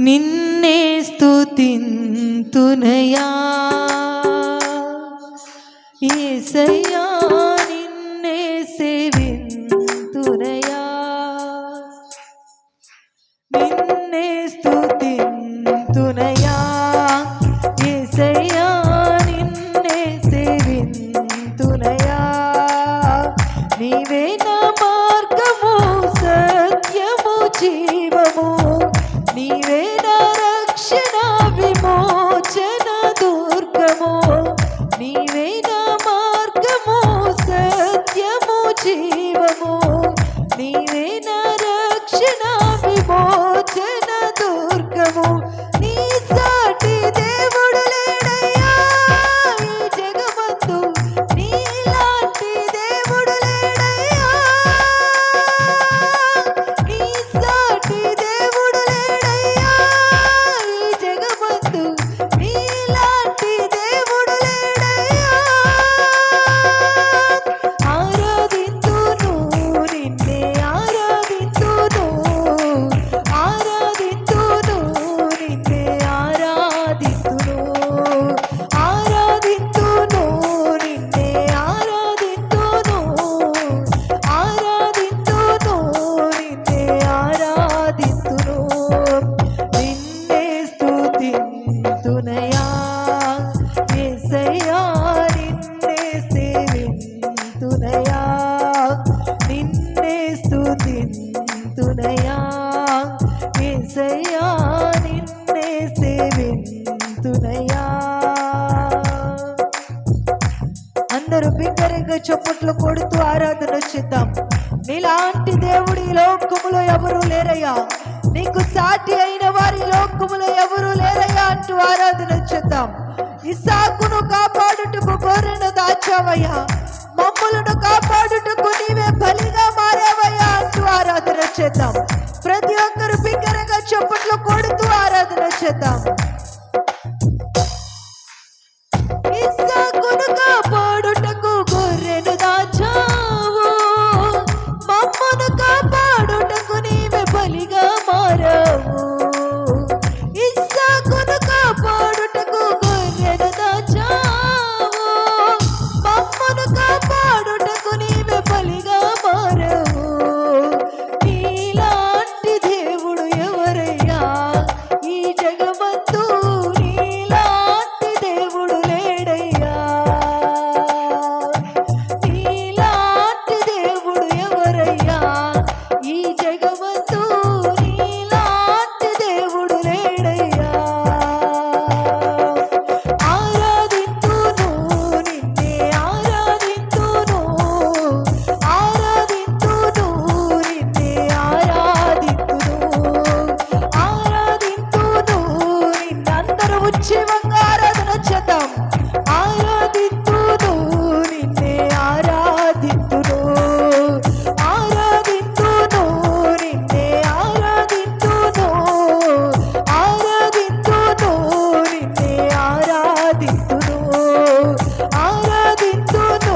నిన్నే స్తుతింతునయా యేసయ్యా, నిన్నే సేవింతునయా, నిన్నే స్తుతింతునయా యేసయ్యా, నిన్నే సేవింతునయా. నీవే నా మార్గము, సత్యము, జీవము, నీవే నా రక్షణ, విమోచన, దుర్గము. నీవే నా మార్గము, సత్యము, జీవము, నీవే నా రక్షణ, విమోచన, దుర్గము. నీ సాటి దేవుడు లేడయ్యా ఈ జగమందు, నీలాంటి దేవుడు లేడయ్యా. నీ సాటి దేవుడు లేడయ్యా ఈ జగమందు, నీలాంటి దేవుడు లేడయ్యా. ఆరాధింతును నిన్నే, ఆరాధింతును, ఆరాధింతును నిన్నే, ఆరాధింతును, ఆరాధింతును నిన్నే, ఆరాధింతును, ఆరాధింతును నిన్నే, ఆరాధింతును. నిన్నే స్తుతింతునయా యేసయ్యా, నిన్నే సేవింతునయా, నిన్నే స్తుతింతునయా యేసయ్యా, నిన్నే సేవింతునయా. అందరూ బిగ్గరగా చప్పట్లు కొడుతూ ఆరాధన చేద్దాం. నీలాంటి దేవుడు ఈ లోకములో ఎవరు లేరయ్యా, నీకు సాటి అయిన వారి లోకములో ఎవరు లేరయ్యా అంటూ ఆరాధన చేద్దాం. ఇస్సాకును కాపాడుటకు గొర్రెను దాచావయ్యా, మమ్ములను కాపాడుటకు నీవే బలిగా మారావయ్యా అంటూ ఆరాధన చేద్దాం. ప్రతి ఒక్కరు బిగ్గరగా చప్పట్లు కొడుతూ ఆరాధన చేద్దాం. ఇస్సాకును కాపాడుటకు గొర్రెను దాచావు, మమ్మను కాపాడుటకు నీవే బలిగా మారావు. ఇస్సాకును కాపాడుటకు గొర్రెను దాచావు, మమ్మను కాపాడుటకు నీవే బలిగా మారావు. నీలాంటి దేవుడు ఎవరయ్యా ఈ జగమందు, నీలాంటి దేవుడు లేడయ్యా. నీలాంటి దేవుడు ఎవరయ్యా ఈ జగమందు, నీలాంటి దేవుడు లేడయ్యా. ఆరాధింతును నిన్నే, ఆరాధింతును, ఆరాధింతును నిన్నే, ఆరాధింతును, ఆరాధింతును నిన్నే. అందరూ ఉత్సవంగా ఆరాధన చేద్దాం. ఆరాధింతును నిన్నే, ఆరాధింతును, ఆరాధింతును నిన్నే, ఆరాధింతును, ఆరాధింతును నిన్నే, ఆరాధింతును, ఆరాధింతును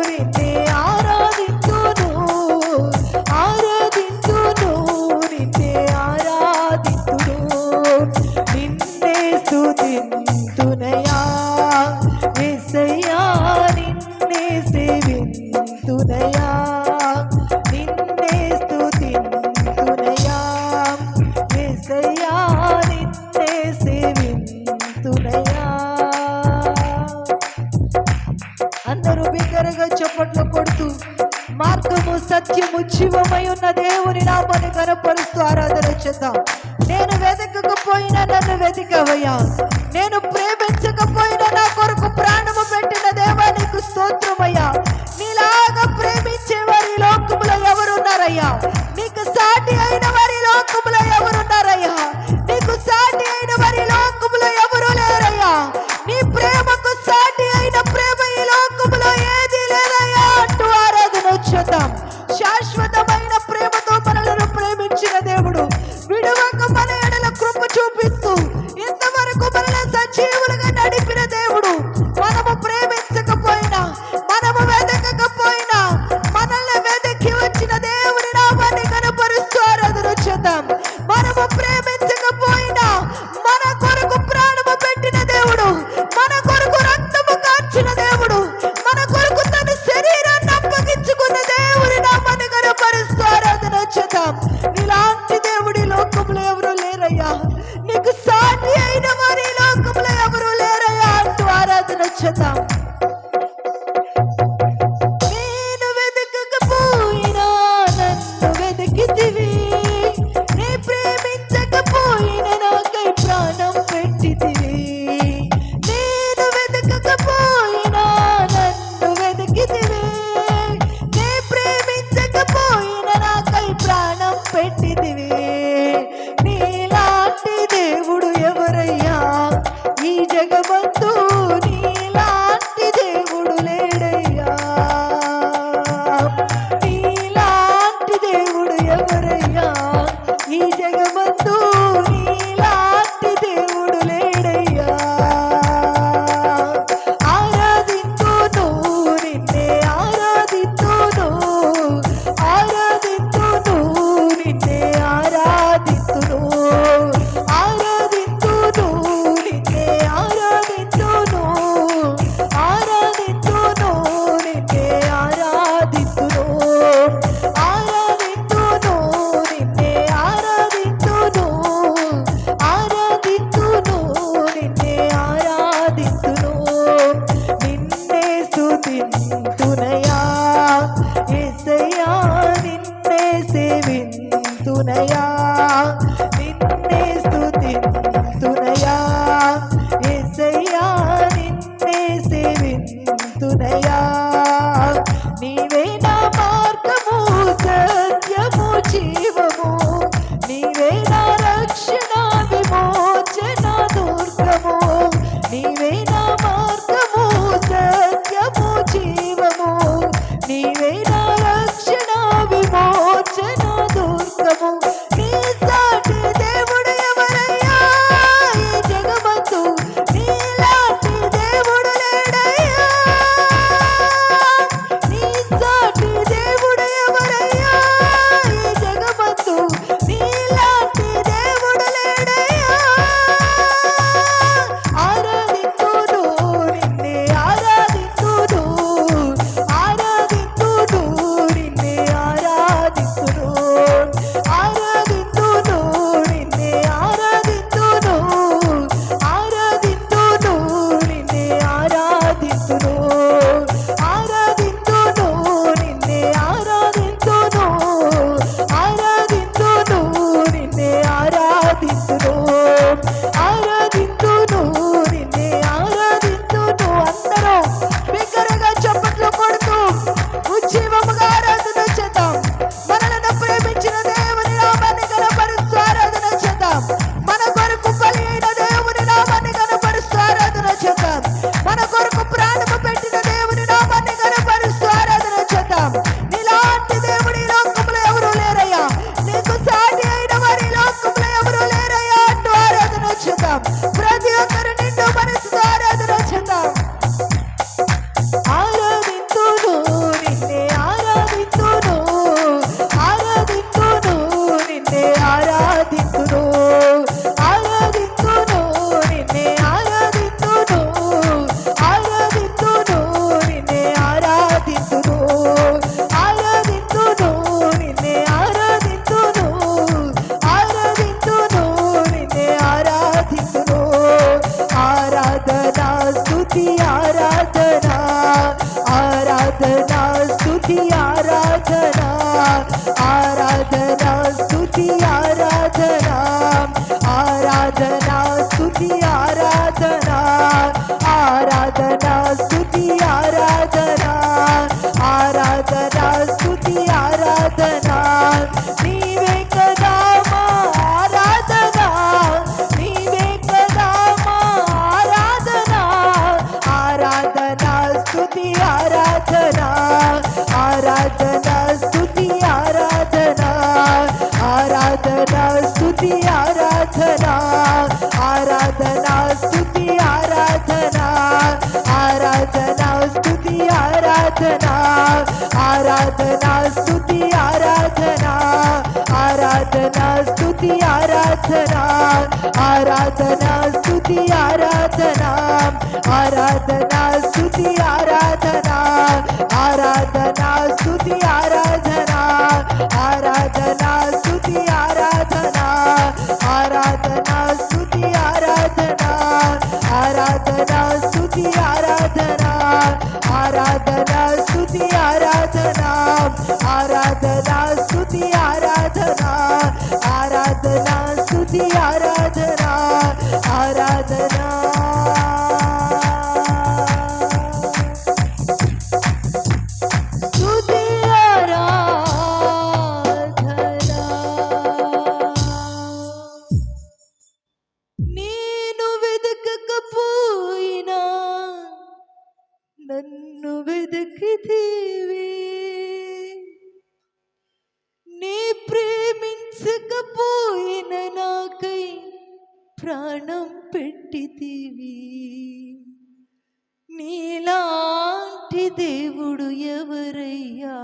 నిన్నే, ఆరాధింతును, ఆరాధింతును నిన్నే, ఆరాధింతును. నిన్నే స్తుతింతునయా యేసయ్యా, నిన్నే సేవింతునయా, నిన్నే స్తుతింతునయా యేసయ్యా, నిన్నే సేవింతునయా. అందరూ బిగ్గరగా చప్పట్లు కొడుతూ మార్గము, సత్యము, జీవమై ఉన్న దేవుని నామాన్ని కనపరుస్తూ ఆరాధన చేద్దాం. నేను వెతకకపోయినా నన్ను వెతికవయ్యా, నేను ప్రేమించకపోయినా నా కొరకు ప్రాణము పెట్టిన దేవా నీకు స్తోత్రమయ్యా. నీలాగా ప్రేమించే వారి లోకములో ఎవరున్నారయ్యా, నీకు సాటి అయిన వారి లోకములో ఎవరున్నారయ్యా, నీకు సాటి అయిన వారి లోకములో ఎవరు లేరయ్యా. నీ ప్రేమకు సాటి అయిన ప్రేమ ఈ లోకములో ఏది లేదయ్యా అంటూ ఆరాధన చేద్దాం. శాశ్వతమైన ప్రేమతో మనలను ప్రేమించిన దేవుడు విడువక మన ఎడల కృప చూపిస్తూ ఇంతవరకు మనల్ని ఆరాధనా స్తుతి ఆరాధనా ఆరాధనా స్తుతి ఆరాధనా ఆరాధనా స్తుతి ఆరాధనా ఆరాధనా స్తుతి ఆరాధనా ఆరాధనా స్తుతి ఆరాధనా ఆరాధనా స్తుతి ఆరాధనా ఆరాధనా స్తుతి ఆరాధనా ఆరాధనా స్తుతి ఆరాధనా ఆరాధనా స్తుతి ఆరాధనా ఆరాధనా స్తుతి ఆరాధనా ఆరాధనా స్తుతి ఆరాధనా ఆరాధనా స్తుతి ఆరాధనా ఆరాధనా స్తుతి ఆరాధనా ఆరాధనా స్తుతి ఆరాధనా నేను వెదకకపోయినా నన్ను వెదకితివి నీ ప్రేమించకపోయిన నాకై ప్రాణం పెట్టితివి నీలాంటి దేవుడు ఎవరయ్యా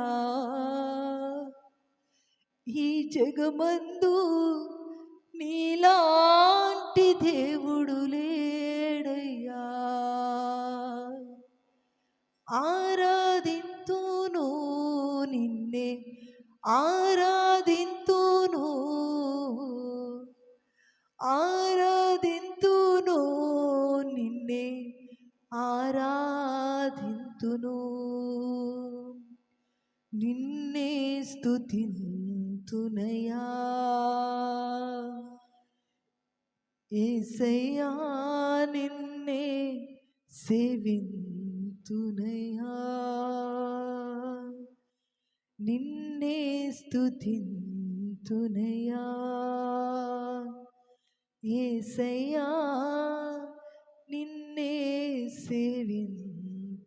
ఈ జగమందు నీలాంటి దేవుడు లేడయ్యా ఆరాధింతును నిన్నే ఆరాధింతును ఆరాధింతును నిన్నే ఆరాధింతును నిన్నే స్తుతింతునయా యేసయ్యా నిన్నే సేవింతునయా నిన్నే స్తుతింతునయా యేసయ్యా నిన్నే సేవింతునయా